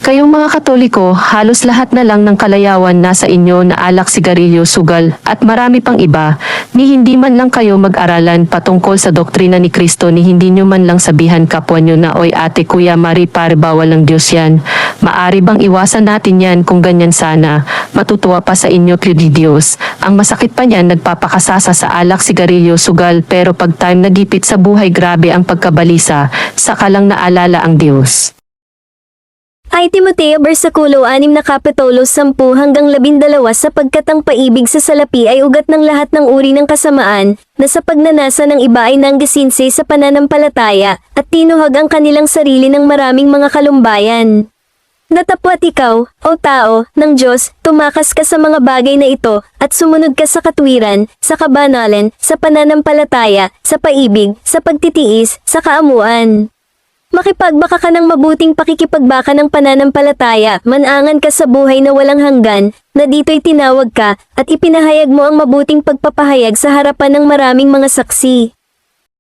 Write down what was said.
Kayong mga Katoliko, halos lahat na lang ng kalayawan nasa inyo na alak, sigarilyo, sugal, at marami pang iba, ni hindi man lang kayo mag-aralan patungkol sa doktrina ni Kristo, ni hindi nyo man lang sabihan kapwa nyo na, "Oy ate, kuya, mari, pare, bawal ng Diyos yan." Maari bang iwasan natin yan? Kung ganyan sana, matutuwa pa sa inyo ni Diyos. Ang masakit pa niyan, nagpapakasasa sa alak, sigarilyo, sugal, pero pag time nagipit sa buhay, grabe ang pagkabalisa, saka lang naalala ang Diyos. Ay Timoteo versikulo 6 na Kapitulo 10 hanggang 12 sapagkat ang paibig sa salapi ay ugat ng lahat ng uri ng kasamaan, na sa pagnanasa ng iba ay nanggasinsi sa pananampalataya, at tinuhag ang kanilang sarili ng maraming mga kalumbayan. Natapwat ikaw, o tao, ng Diyos, tumakas ka sa mga bagay na ito, at sumunod ka sa katwiran, sa kabanalan, sa pananampalataya, sa paibig, sa pagtitiis, sa kaamuan. Makipagbaka ka ng mabuting pakikipagbaka ng pananampalataya, manangan ka sa buhay na walang hanggan, na dito'y tinawag ka, at ipinahayag mo ang mabuting pagpapahayag sa harapan ng maraming mga saksi.